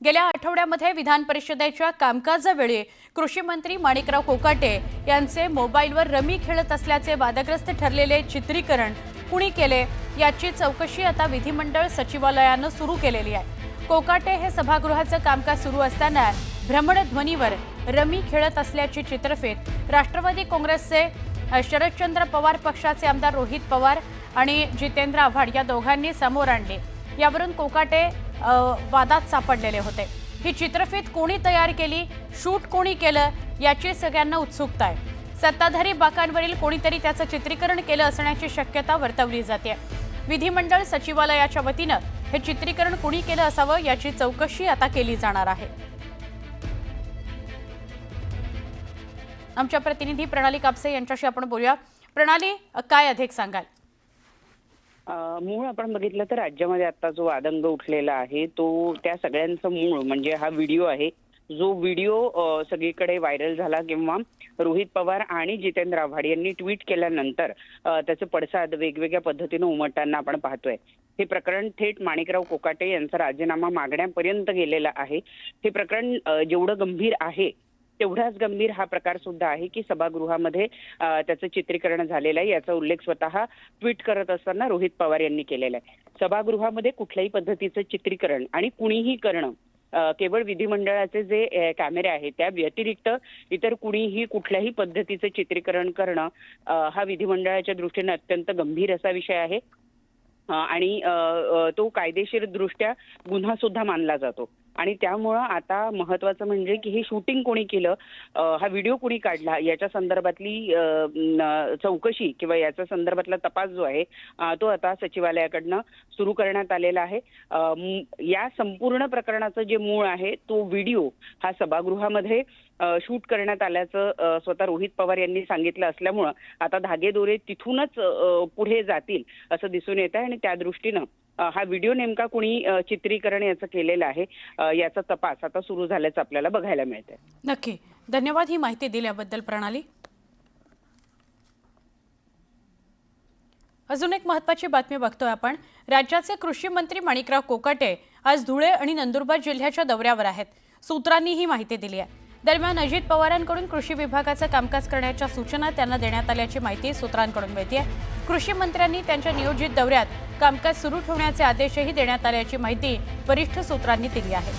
गेल्या आठवड्यामध्ये विधान परिषदेच्या कामकाजावेळी कृषी मंत्री माणिकराव कोकाटे यांचे मोबाईलवर रमी खेळत असल्याचे वादग्रस्त ठरलेले चित्रीकरण कुणी केले याची चौकशी आता विधिमंडळ सचिवालयाने सुरू केलेली आहे। कोकाटे हे सभागृहाचं कामकाज सुरू असताना भ्रमणध्वनीवर रमी खेळत असल्याची चित्रफित राष्ट्रवादी काँग्रेसचे शरदचंद्र पवार पक्षाचे आमदार रोहित पवार आणि जितेंद्र आव्हाड या दोघांनी समोर आणली। यावरून कोकाटे वादात सापडलेले होते। ही चित्रफित कोणी तयार केली, शूट कोणी केलं याची सगळ्यांना उत्सुकता आहे। सत्ताधारी बाकांवरील कोणीतरी त्याचं चित्रीकरण केलं असण्याची शक्यता वर्तवली जाते। विधिमंडळ सचिवालयाच्या वतीनं हे चित्रीकरण कोणी केलं असावं याची चौकशी आता केली जाणार आहे। आमच्या प्रतिनिधी प्रणाली कापसे यांच्याशी आपण बोलूया। प्रणाली, काय अधिक सांगाल? मूळ आपण बघितलं तर राज्यामध्ये आता जो वादंग उठलेला आहे तो त्या सगळ्यांचं मूळ म्हणजे हा व्हिडिओ आहे। जो व्हिडिओ सगळीकडे व्हायरल झाला किंवा रोहित पवार आणि जितेंद्र आव्हाड यांनी ट्विट केल्यानंतर त्याचे पडसाद वेगवेगळ्या पद्धतीने उमटताना आपण पाहतोय। हे प्रकरण थेट माणिकराव कोकाटे यांचा राजीनामा मागण्यापर्यंत गेलेलं आहे। हे प्रकरण जेवढं गंभीर आहे तेवढाच गंभीर हा प्रकार सुद्धा आहे की सभागृहामध्ये त्याचं चित्रीकरण झालेलं आहे। याचा उल्लेख स्वतः ट्विट करत असताना रोहित पवार यांनी केलेला आहे। सभागृहामध्ये कुठल्याही पद्धतीचं चित्रीकरण आणि कुणीही करणं केवळ विधिमंडळाचे जे कॅमेरे आहेत त्या व्यतिरिक्त इतर कुणीही कुठल्याही पद्धतीचं चित्रीकरण करणं हा विधिमंडळाच्या दृष्टीने अत्यंत गंभीर असा विषय आहे आणि तो कायदेशीर दृष्ट्या गुन्हा सुद्धा मानला जातो। आणि त्यामुळं आता महत्त्वाचं म्हणजे की हे शूटिंग कोणी केलं, हा व्हिडिओ कोणी काढला याच्या संदर्भातली चौकशी किंवा याच्या संदर्भातला तपास जो आहे तो आता सचिवालयाकडनं सुरू करण्यात आलेला आहे। या संपूर्ण प्रकरणाचं जे मूळ आहे तो व्हिडिओ हा सभागृहामध्ये शूट करण्यात आल्याचं स्वतः रोहित पवार यांनी सांगितलं असल्यामुळं आता धागेदोरे तिथूनच पुढे जातील असं दिसून येत आहे आणि त्या दृष्टीनं हा व्हिडिओ नेमका कुणी चित्रीकरण याचं केलेलं आहे याचा तपास आता सुरू झाल्याचं आपल्याला बघायला मिळतंय। नक्की, धन्यवाद ही माहिती दिल्याबद्दल प्रणाली। अजून एक महत्त्वाची बातमी बघतोय आपण। राज्याचे कृषी मंत्री माणिकराव कोकाटे आज धुळे आणि नंदुरबार जिल्ह्याच्या दौऱ्यावर आहेत। सूत्रांनी ही माहिती दिली आहे। दरम्यान अजित पवारांकडून कृषी विभागाचं कामकाज करण्याच्या सूचना त्यांना देण्यात आल्याची माहिती सूत्रांकडून मिळते। कृषी मंत्र्यांनी त्यांच्या नियोजित दौऱ्यात कामकाज सुरू ठेवण्याचे आदेशही देण्यात आल्याची माहिती वरिष्ठ सूत्रांनी दिली आहे।